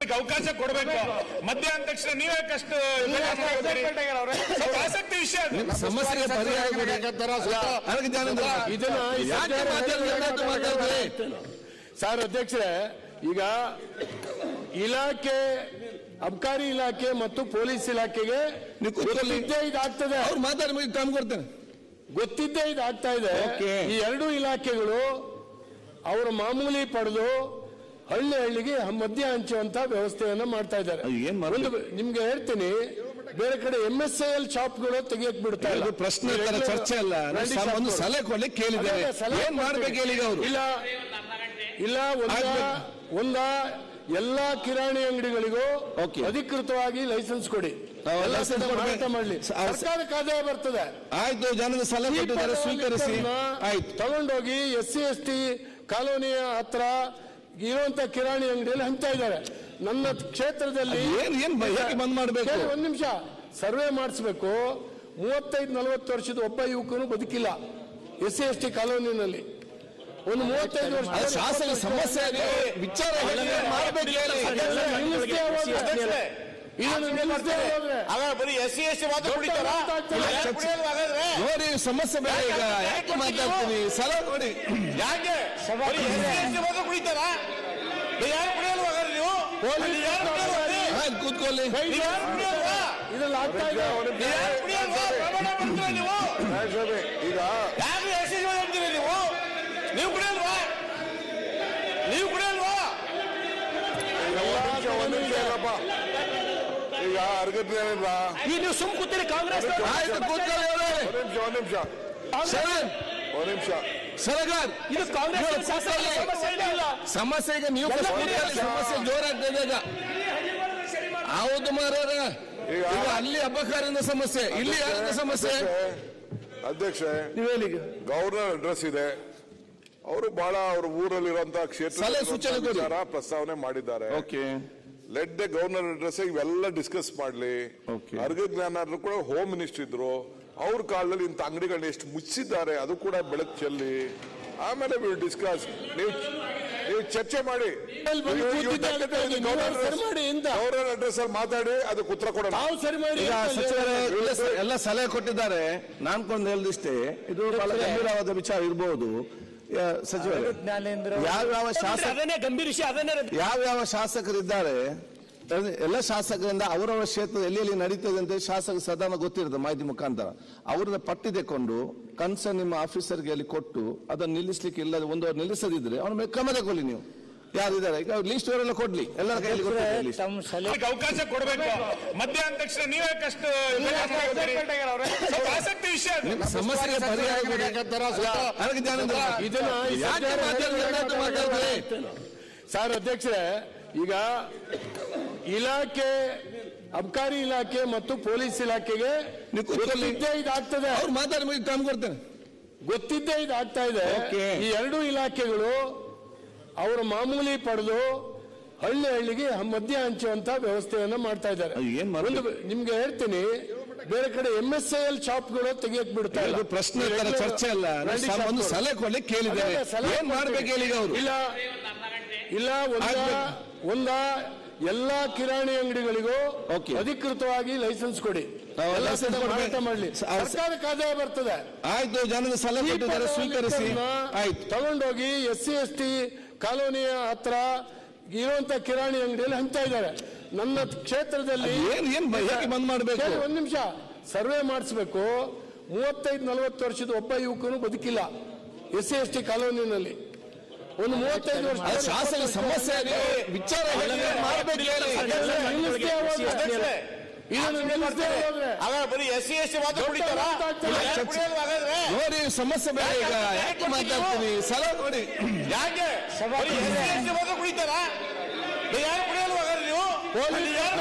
ಅವ್ರಿಗೆ ಅವಕಾಶ ಕೊಡಬೇಕು. ಮಧ್ಯ ಅಂದ ತಕ್ಷಣ ನೀವೇ ಕಷ್ಟ ಆಸಕ್ತಿ ವಿಷಯ. ಸಮಸ್ಯೆಗೆ ಸರ್ ಅಧ್ಯಕ್ಷರೇ, ಈಗ ಇಲಾಖೆ ಅಬಕಾರಿ ಇಲಾಖೆ ಮತ್ತು ಪೊಲೀಸ್ ಇಲಾಖೆಗೆ ಗೊತ್ತಿದ್ದೇ ಇದಾಗ್ತದೆ. ಅವ್ರು ಮಾತಾಡಿ ಕಾಮ್ ಕೊಡ್ತೇನೆ. ಗೊತ್ತಿದ್ದೇ ಇದಾಗ್ತಾ ಇದೆ. ಈ ಎರಡೂ ಇಲಾಖೆಗಳು ಅವರ ಮಾಮೂಲಿ ಪಡೆದು ಹಳ್ಳಿ ಹಳ್ಳಿಗೆ ಮದ್ಯ ಹಂಚುವಂತ ವ್ಯವಸ್ಥೆಯನ್ನ ಮಾಡ್ತಾ ಇದ್ದಾರೆ. ನಿಮ್ಗೆ ಹೇಳ್ತೀನಿ, ಬೇರೆ ಕಡೆ MSIL ಶಾಪ್ಗಳು ತೆಗಿಯಕ್ ಬಿಡ್ತಾ ಇಲ್ಲ. ಪ್ರಶ್ನೆ ಚರ್ಚೆ ಅಲ್ಲ, ಒಂದು ಸಲಹೆ ಕೊಡ್ಲಿಕ್ಕೆ ಕೇಳಿದ್ದಾರೆ. ಏನ್ ಮಾಡ್ಬೇಕು ಹೇಳಿ ಅವರು? ಇಲ್ಲ ಒಂದ ಎಲ್ಲಾ ಕಿರಾಣಿ ಅಂಗಡಿಗಳಿಗೂ ಅಧಿಕೃತವಾಗಿ ಲೈಸೆನ್ಸ್ ಕೊಡಿ, ಮಾರಾಟ ಮಾಡ್ಲಿ, ಸರ್ಕಾರಕ್ಕೆ ಆದಾಯ ಬರ್ತದೆ. ಆಯ್ತು, ಜನದ ಸಲಹೆ ಕೊಟ್ಟಿದ್ದಾರೆ, ಸ್ವೀಕರಿಸಿ. ಆಯ್ತು, ತಗೊಂಡೋಗಿ SC ST ಕಾಲೋನಿಯ ಹತ್ರ ಇರುವಂತ ಕಿರಾಣಿ ಅಂಗಡಿಯಲ್ಲಿ ಹಂಚ್ತಾ ಇದ್ದಾರೆ. ನನ್ನ ಕ್ಷೇತ್ರದಲ್ಲಿ ಬಂದ್ ಮಾಡಬೇಕು. ಒಂದ್ ನಿಮಿಷ ಸರ್ವೆ ಮಾಡಿಸ್ಬೇಕು. 35-40 ವರ್ಷದ ಒಬ್ಬ ಯುವಕನು ಬದುಕಿಲ್ಲ SC ST ಕಾಲೋನಿನಲ್ಲಿ. ಒಂದು 35 ವರ್ಷ ಶಾಸನ ಸಮಸ್ಯೆ ವಿಚಾರ ಬರೀ SC ST ಮಾತ್ರ ಕುಡಿತಾರ ನೋಡಿ. ಸಮಸ್ಯೆ ಬೇರೆ. ಈಗ ಯಾಕೆ ಮಾತಾಡ್ತೀನಿ? ಸಲಹೆ ನೋಡಿ. ಯಾಕೆ ಬರೀ SC ST ಮಾತ್ರ ಕುಡಿತಾರ? ಯಾರು ಕುಡಿಯಲ್ವಾ ನೀವು? ಕೂತ್ಕೊಳ್ಳಿ. ಇದ್ರಲ್ಲಿ ಆಗ್ತಾ ಇದೆ. ನೀವು ಈಗ ಯಾರು SC ಅಂತೀರಿ ನೀವು? ನೀವು ಕುಡಿಯಲ್ವಾ? ನೀವು ಕುಡಿಯಲ್ವಾ? ಈಗ ಅರ್ಗತ್ನೇನಿಲ್ಲ. ನೀವು ಸುಮ್ ಕೂತೀರಿ ಕಾಂಗ್ರೆಸ್. ಒಂದ್ ನಿಮಿಷ ಸರಗಾರ್, ಇದು ಕಾಂಗ್ರೆಸ್ ಸಮಸ್ಯೆ. ಈಗ ನೀವು ಸಮಸ್ಯೆ ಜೋರಾಗ್ತದೆ. ಈಗ ಹೌದು ಮಾರಾರ, ಈಗ ಅಲ್ಲಿ ಅಬಕಾರಿಯಿಂದ ಸಮಸ್ಯೆ, ಇಲ್ಲಿ ಯಾರಿಂದ ಸಮಸ್ಯೆ? ಅಧ್ಯಕ್ಷ, ಗವರ್ನರ್ ಅಡ್ರೆಸ್ ಇದೆ. ಅವರು ಬಹಳ ಅವ್ರ ಊರಲ್ಲಿರುವಂತಹ ಕ್ಷೇತ್ರ ಪ್ರಸ್ತಾವನೆ ಮಾಡಿದ್ದಾರೆ. ಲೆಟ್ ದ ಗವರ್ನರ್ ಅಡ್ರೆಸ್ ಇವೆಲ್ಲ ಡಿಸ್ಕಸ್ ಮಾಡ್ಲಿ. ಅರ್ಗ ಜ್ಞಾನಾದ್ರು ಕೂಡ ಹೋಮ್ ಮಿನಿಸ್ಟರ್ ಇದ್ರು, ಅವ್ರ ಕಾಲದಲ್ಲಿ ಇಂಥ ಅಂಗಡಿಗಳನ್ನ ಎಷ್ಟು ಮುಚ್ಚಿದ್ದಾರೆ ಅದು ಕೂಡ ಬೆಳಕು ಚೆಲ್ಲಿ ಆಮೇಲೆ ಡಿಸ್ಕಸ್. ನೀವು ಚರ್ಚೆ ಮಾಡಿ ಗವರ್ನರ್ ಅಡ್ರೆಸ್ ಅಲ್ಲಿ ಮಾತಾಡಿ ಅದಕ್ಕೆ ಉತ್ತರ ಕೊಡೋಣ. ಎಲ್ಲ ಸಲಹೆ ಕೊಟ್ಟಿದ್ದಾರೆ. ನಾನು ಕೊಂಡು ಹೇಳಿದಿಷ್ಟೇ, ಇದು ಬಹಳ ಗಂಭೀರವಾದ ವಿಚಾರ ಇರಬಹುದು. ಸಚಿವರು ಯಾವ್ಯಾವ ಶಾಸಕರಿದ್ದಾರೆ, ಎಲ್ಲ ಶಾಸಕರಿಂದ ಅವರವರ ಕ್ಷೇತ್ರ ಎಲ್ಲಿ ನಡೀತದೆ ಅಂತ ಶಾಸಕ ಸಾಧಾರಣ ಗೊತ್ತಿರುತ್ತೆ, ಮಾಹಿತಿ ಮುಖಾಂತರ ಅವ್ರನ್ನ ಪಟ್ಟಿ ತೆಕೊಂಡು ಕನ್ಸರ್ನ್ ನಿಮ್ಮ ಆಫೀಸರ್ಗೆ ಅಲ್ಲಿ ಕೊಟ್ಟು ಅದನ್ನು ನಿಲ್ಲಿಸ್ಲಿಕ್ಕೆ ಇಲ್ಲ, ಒಂದು ನಿಲ್ಲಿಸದಿದ್ರೆ ಅವನ ಮೇಲೆ ಕ್ರಮ ತಗೊಳ್ಳಿ. ನೀವು ಯಾರಿದ್ದಾರೆ ಈಗ ಲೀಸ್ಟ್ ಅವರೆಲ್ಲ ಕೊಡ್ಲಿ, ಎಲ್ಲರ ಕೈಯಲ್ಲಿ ಅವಕಾಶ ಕೊಡಬೇಕು. ಮಧ್ಯ ಅಂದ ತಕ್ಷಣ ನೀವೇ ಕಷ್ಟ ಆಸಕ್ತಿ ವಿಷಯ. ಸಮಸ್ಯೆಗೆ ಸರ್ ಅಧ್ಯಕ್ಷರೇ, ಈಗ ಇಲಾಖೆ ಅಬಕಾರಿ ಇಲಾಖೆ ಮತ್ತು ಪೊಲೀಸ್ ಇಲಾಖೆಗೆ ಗೊತ್ತಿದ್ದೇ ಇದಾಗ್ತದೆ. ಅವ್ರು ಮಾತಾಡಿ ಕಾಮ್ ಕೊಡ್ತೇನೆ. ಗೊತ್ತಿದ್ದೇ ಇದಾಗ್ತಾ ಇದೆ. ಈ ಎರಡೂ ಇಲಾಖೆಗಳು ಅವರ ಮಾಮೂಲಿ ಪಡೆದು ಹಳ್ಳಿ ಹಳ್ಳಿಗೆ ಮದ್ಯ ಹಂಚುವಂತ ವ್ಯವಸ್ಥೆಯನ್ನ ಮಾಡ್ತಾ ಇದ್ದಾರೆ. ನಿಮ್ಗೆ ಹೇಳ್ತೀನಿ, ಬೇರೆ ಕಡೆ MSIL ಶಾಪ್ಗಳು ತೆಗಿಯಕ್ ಬಿಡ್ತಾ ಇಲ್ಲ. ಪ್ರಶ್ನೆ ಚರ್ಚೆ ಅಲ್ಲ, ಒಂದು ಸಲಹೆ ಕೊಡ್ಲಿಕ್ಕೆ ಕೇಳಿದ್ದಾರೆ. ಏನ್ ಮಾಡ್ಬೇಕು ಹೇಳಿ ಅವರು? ಇಲ್ಲ ಒಂದ ಎಲ್ಲಾ ಕಿರಾಣಿ ಅಂಗಡಿಗಳಿಗೂ ಅಧಿಕೃತವಾಗಿ ಲೈಸೆನ್ಸ್ ಕೊಡಿ, ಮಾರಾಟ ಮಾಡ್ಲಿ, ಸರ್ಕಾರಕ್ಕೆ ಆದಾಯ ಬರ್ತದೆ. ಆಯ್ತು, ಜನದ ಸಲಹೆ ಕೊಟ್ಟಿದ್ದಾರೆ, ಸ್ವೀಕರಿಸಿ. ಆಯ್ತು, ತಗೊಂಡೋಗಿ SC ST ಕಾಲೋನಿಯ ಹತ್ರ ಇರುವಂತ ಕಿರಾಣಿ ಅಂಗಡಿಯಲ್ಲಿ ಹಂಚ್ತಾ ಇದ್ದಾರೆ. ನನ್ನ ಕ್ಷೇತ್ರದಲ್ಲಿ ಬಂದ್ ಮಾಡಬೇಕು. ಒಂದ್ ನಿಮಿಷ ಸರ್ವೆ ಮಾಡಿಸ್ಬೇಕು. 35-40 ವರ್ಷದ ಒಬ್ಬ ಯುವಕನು ಬದುಕಿಲ್ಲ SC ST ಕಾಲೋನಿನಲ್ಲಿ. ಒಂದು 35 ವರ್ಷ ಶಾಸನ ಸಮಸ್ಯೆ ವಿಚಾರ ಬರೀ SC ST ಮಾತ್ರ ಕುಡಿತಾರ? ನೋಡಿ, ಸಮಸ್ಯೆ ಬೇರೆ. ಈಗ ಯಾಕೆ ಮಾತಾಡ್ತೀನಿ? ಸಲಹೆ ನೋಡಿ. ಯಾಕೆ ಬರೀ SC ST ಮಾತ್ರ ಕುಡಿತಾರ? ಯಾರು ಕುಡಿಯಲ್ವಾ ನೀವು?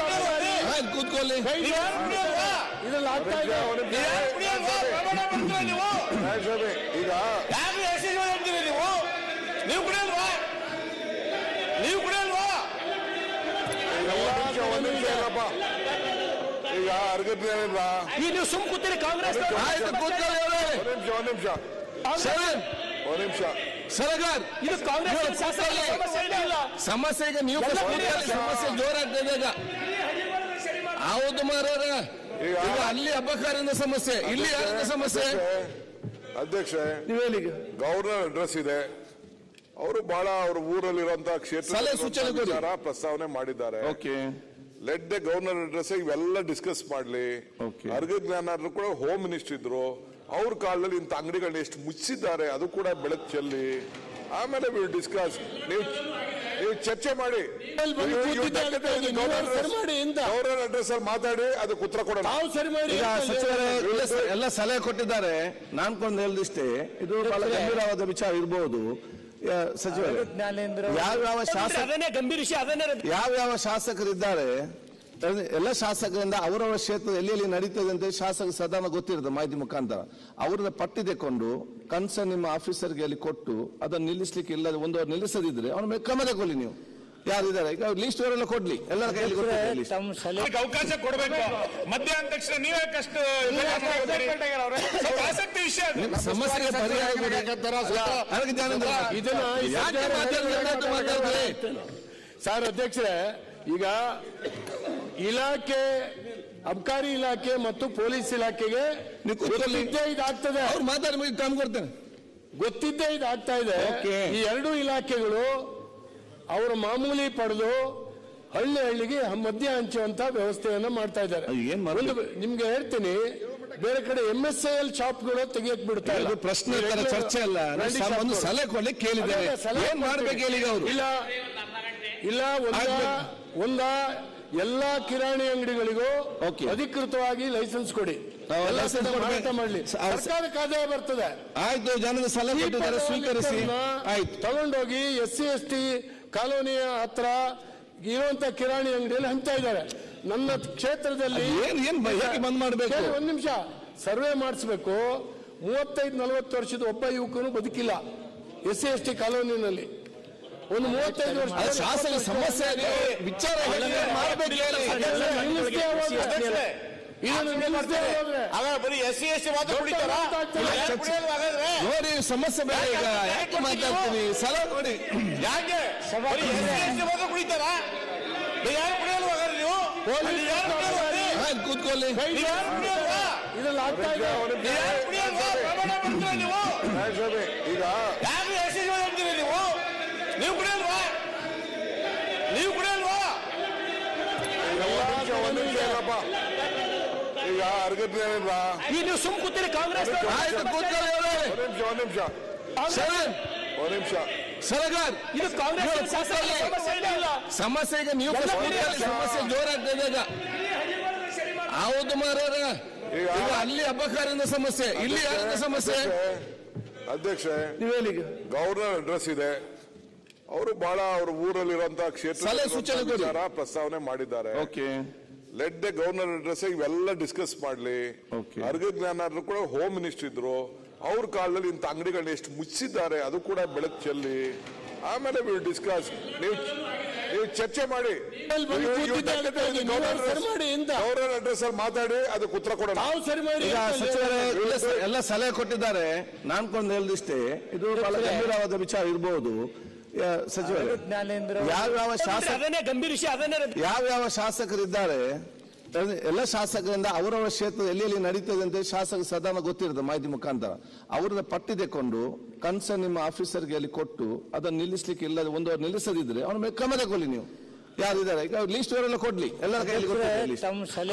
ಕೂತ್ಕೊಳ್ಳಿ. ಇದ್ರಲ್ಲಿ ಆಗ್ತಾ ಇದೆ. ನೀವು ಈಗ ಯಾರು SC ಅಂತೀರಿ ನೀವು? ನೀವು ಕುಡಿಯಲ್ವಾ? ನೀವು ಕುಡಿಯಲ್ವಾ? ಈಗ ಅರ್ಗತ್ನೇನಿಲ್ಲ. ನೀವು ಸುಮ್ ಕೂತೀರಿ ಕಾಂಗ್ರೆಸ್. ಒಂದ್ ನಿಮಿಷ ಸರಗಾರ್ ಇದು ಕಾಂಗ್ರೆಸ್ ಸಮಸ್ಯೆಗೆ ನೀವು ಸಮಸ್ಯೆ ಜೋರಾಗ್ತದೆ ಈಗ. ಹೌದು ಮಾರಾರ, ಈಗ ಅಲ್ಲಿ ಅಬ್ಬಕಾರಿಂದ ಸಮಸ್ಯೆ, ಇಲ್ಲಿ ಯಾರಿಂದ ಸಮಸ್ಯೆ? ಅಧ್ಯಕ್ಷ, ಗವರ್ನರ್ ಅಡ್ರೆಸ್ ಇದೆ. ಅವರು ಬಹಳ ಅವ್ರ ಊರಲ್ಲಿರುವಂತಹ ಕ್ಷೇತ್ರ ಪ್ರಸ್ತಾವನೆ ಮಾಡಿದ್ದಾರೆ. ಲೆಟ್ ದ ಗವರ್ನರ್ ಅಡ್ರೆಸ್ ಇವೆಲ್ಲ ಡಿಸ್ಕಸ್ ಮಾಡ್ಲಿ. ಅರ್ಗ ಜ್ಞಾನಾದ್ರು ಕೂಡ ಹೋಮ್ ಮಿನಿಸ್ಟರ್ ಇದ್ರು, ಅವ್ರ ಕಾಲದಲ್ಲಿ ಇಂಥ ಅಂಗಡಿಗಳನ್ನ ಎಷ್ಟು ಮುಚ್ಚಿದ್ದಾರೆ ಅದು ಕೂಡ ಬೆಳಕು ಚೆಲ್ಲಿ ಆಮೇಲೆ ವಿಲ್ ಡಿಸ್ಕಸ್. ನೀವು ಚರ್ಚೆ ಮಾಡಿ ಗವರ್ನರ್ ಅಡ್ರೆಸ್ ಅಲ್ಲಿ ಮಾತಾಡಿ ಅದಕ್ಕೆ ಉತ್ತರ ಕೊಡೋಣ. ಸಚಿವರೇ ಎಲ್ಲ ಸಲಹೆ ಕೊಟ್ಟಿದ್ದಾರೆ. ನಾನು ಕೊಂಡು ಹೇಳಿದಿಷ್ಟೇ, ಇದು ಬಹಳ ಗಂಭೀರವಾದ ವಿಚಾರ ಇರಬಹುದು. ಸಚಿವರೇ, ಯಾವ್ಯಾವ ಶಾಸಕರಿದ್ದಾರೆ ಎಲ್ಲ ಶಾಸಕರಿಂದ ಅವರವರ ಕ್ಷೇತ್ರ ಎಲ್ಲಿ ನಡೀತದೆ ಅಂತ ಶಾಸಕ ಸಾಧಾರಣ ಗೊತ್ತಿರುತ್ತೆ ಮಾಹಿತಿ ಮುಖಾಂತರ. ಅವ್ರನ್ನ ಪಟ್ಟಿ ತೆಕೊಂಡು ಕನ್ಸರ್ನ್ ನಿಮ್ಮ ಆಫೀಸರ್ಗೆ ಅಲ್ಲಿ ಕೊಟ್ಟು ಅದನ್ನು ನಿಲ್ಲಿಸ್ಲಿಕ್ಕೆ ಇಲ್ಲದೆ ಒಂದು ನಿಲ್ಲಿಸದಿದ್ರೆ ಅವನ ಮೇಲೆ ಕ್ರಮ ತಗೊಳ್ಳಿ. ನೀವು ಯಾರಿದ್ದಾರೆ ಈಗ ಲೀಸ್ಟ್ ಅವರೆಲ್ಲ ಕೊಡ್ಲಿ, ಎಲ್ಲರ ಕೈಯಲ್ಲಿ ಅವಕಾಶ ಕೊಡಬೇಕು. ಮಧ್ಯಾಹ್ನ ನೀವೇ ಕಷ್ಟ ಆಸಕ್ತಿ ವಿಷಯ ಸಮಸ್ಯೆಗೆ ಪರಿಹಾರ ಸರ್ ಅಧ್ಯಕ್ಷರೇ, ಈಗ ಇಲಾಖೆ ಅಬಕಾರಿ ಇಲಾಖೆ ಮತ್ತು ಪೊಲೀಸ್ ಇಲಾಖೆಗೆ ಗೊತ್ತಿದ್ದೇ ಇದಾಗ್ತದೆ. ಅವ್ರು ಮಾತಾಡಿ ಕ್ರಮ ಕೊಡ್ತೇನೆ, ಗೊತ್ತಿದ್ದೇ ಇದಾಗ್ತಾ ಇದೆ. ಈ ಎರಡೂ ಇಲಾಖೆಗಳು ಅವರ ಮಾಮೂಲಿ ಪಡೆದು ಹಳ್ಳಿ ಹಳ್ಳಿಗೆ ಮದ್ಯ ಹಂಚುವಂತ ವ್ಯವಸ್ಥೆಯನ್ನ ಮಾಡ್ತಾ ಇದ್ದಾರೆ. ನಿಮ್ಗೆ ಹೇಳ್ತೀನಿ, ಬೇರೆ ಕಡೆ MSIL ಶಾಪ್ಗಳು ತೆಗಿಯಕ್ ಬಿಡ್ತಾ ಇಲ್ಲ. ಪ್ರಶ್ನೆ ಚರ್ಚೆ ಅಲ್ಲ, ಒಂದು ಸಲಹೆ ಕೊಡ್ಲಿಕ್ಕೆ ಕೇಳಿದ್ದಾರೆ. ಏನ್ ಮಾಡ್ಬೇಕು ಹೇಳಿ ಅವರು? ಇಲ್ಲ ಒಂದ ಎಲ್ಲಾ ಕಿರಾಣಿ ಅಂಗಡಿಗಳಿಗೂ ಅಧಿಕೃತವಾಗಿ ಲೈಸೆನ್ಸ್ ಕೊಡಿ, ಮಾರಾಟ ಮಾಡ್ಲಿ, ಸರ್ಕಾರಕ್ಕೆ ಆದಾಯ ಬರ್ತದೆ. ಆಯ್ತು, ಜನದ ಸಲಹೆ ಸ್ವೀಕರಿಸಿ ಆಯ್ತು, ತಗೊಂಡೋಗಿ SC ST ಕಾಲೋನಿಯ ಹತ್ರ ಇರುವಂತ ಕಿರಾಣಿ ಅಂಗಡಿಯಲ್ಲಿ ಹಂಚ್ತಾ ಇದ್ದಾರೆ. ನನ್ನ ಕ್ಷೇತ್ರದಲ್ಲಿ ಬಂದ್ ಮಾಡಬೇಕು. ಒಂದ್ ನಿಮಿಷ ಸರ್ವೆ ಮಾಡಿಸ್ಬೇಕು. 35-40 ವರ್ಷದ ಒಬ್ಬ ಯುವಕನು ಬದುಕಿಲ್ಲ SC ST ಕಾಲೋನಿನಲ್ಲಿ. ಒಂದು 35 ವರ್ಷ ಶಾಸನ ಸಮಸ್ಯೆ ವಿಚಾರ ಬರೀ SC ST ಮಾತ್ರ ಕುಡಿತಾರ ನೋಡಿ. ಸಮಸ್ಯೆ ಬೇರೆ, ಈಗ ಯಾಕೆ ಮಾತಾಡ್ತೀನಿ ಸಲಹೆ ನೋಡಿ. ಯಾಕೆ SC ST ಮಾತ್ರ ಕುಡಿತಾರ? ಯಾರು ಕುಡಿಯಲ್ವಾ ನೀವು? ಕೂತ್ಕೊಳ್ಳಿ. ಇದ್ರಲ್ಲಿ ಆಗ್ತಾ ಇದೆ. ನೀವು ಈಗ ಯಾರು SC ಅಂತೀರಿ ನೀವು? ನೀವು ಕುಡಿಯಲ್ವಾ? ನೀವು ಕುಡಿಯಲ್ವಾ? ಈಗ ಅರ್ಗಜ್ಞಾನಿಂದ ನೀವು ಸುಮ್ ಕೂತೀರಿ ಕಾಂಗ್ರೆಸ್. ಒಂದ್ ನಿಮಿಷ ಸರಗಾರ್, ಇದು ಕಾಂಗ್ರೆಸ್ ಸಮಸ್ಯೆಗೆ ನೀವು ಸಮಸ್ಯೆ ಜೋರಾಗ್ತದೆ ಈಗ. ಹೌದು ಮಾರಾರ, ಈಗ ಅಲ್ಲಿ ಅಬ್ಬಕಾರಿಂದ ಸಮಸ್ಯೆ, ಇಲ್ಲಿ ಯಾರಿಂದ ಸಮಸ್ಯೆ? ಅಧ್ಯಕ್ಷ, ಗವರ್ನರ್ ಅಡ್ರೆಸ್ ಇದೆ. ಅವರು ಬಹಳ ಅವ್ರ ಊರಲ್ಲಿರುವಂತಹ ಕ್ಷೇತ್ರ ಪ್ರಸ್ತಾವನೆ ಮಾಡಿದ್ದಾರೆ. ಲೆಟ್ ದ ಗವರ್ನರ್ ಅಡ್ರೆಸ್ ಇವೆಲ್ಲ ಡಿಸ್ಕಸ್ ಮಾಡ್ಲಿ. ಅರ್ಗ ಜ್ಞಾನಾದ್ರು ಕೂಡ ಹೋಮ್ ಮಿನಿಸ್ಟರ್ ಇದ್ರು, ಅವ್ರ ಕಾಲದಲ್ಲಿ ಇಂಥ ಅಂಗಡಿಗಳನ್ನ ಎಷ್ಟು ಮುಚ್ಚಿದ್ದಾರೆ ಅದು ಕೂಡ ಬೆಳಕು ಚೆಲ್ಲಿ ಆಮೇಲೆ ವಿಲ್ ಡಿಸ್ಕಸ್. ನೀವು ಚರ್ಚೆ ಮಾಡಿ ಗವರ್ನರ್ ಅಡ್ರೆಸ್ ಅಲ್ಲಿ ಮಾತಾಡಿ ಅದಕ್ಕೆ ಉತ್ತರ ಕೊಡೋಣ. ಸಚಿವರೇ ಎಲ್ಲ ಸಲಹೆ ಕೊಟ್ಟಿದ್ದಾರೆ. ನಾನು ಕೊಂಡು ಹೇಳಿದಿಷ್ಟೇ, ಇದು ಬಹಳ ಗಂಭೀರವಾದ ವಿಚಾರ ಇರಬಹುದು. ಸಚಿವರೇ, ಯಾವ್ಯಾವ ಶಾಸಕರಿದ್ದಾರೆ ಎಲ್ಲ ಶಾಸಕರಿಂದ ಅವರವರ ಕ್ಷೇತ್ರ ಎಲ್ಲಿ ನಡೀತದೆ ಅಂತ ಶಾಸಕ ಸಾಧಾರಣ ಗೊತ್ತಿರುತ್ತೆ ಮಾಹಿತಿ ಮುಖಾಂತರ. ಅವ್ರನ್ನ ಪಟ್ಟಿ ತೆಕೊಂಡು ಕನ್ಸರ್ನ್ ನಿಮ್ಮ ಆಫೀಸರ್ಗೆ ಅಲ್ಲಿ ಕೊಟ್ಟು ಅದನ್ನು ನಿಲ್ಲಿಸ್ಲಿಕ್ಕೆ ಇಲ್ಲದೆ ಒಂದು ನಿಲ್ಲಿಸದಿದ್ರೆ ಅವನ ಮೇಲೆ ಕ್ರಮ ತಗೊಳ್ಳಿ. ನೀವು ಯಾರಿದ್ದಾರೆ ಈಗ ಲೀಸ್ಟ್ ಅವರೆಲ್ಲ ಕೊಡ್ಲಿ, ಎಲ್ಲರ ಕೈಯಲ್ಲಿ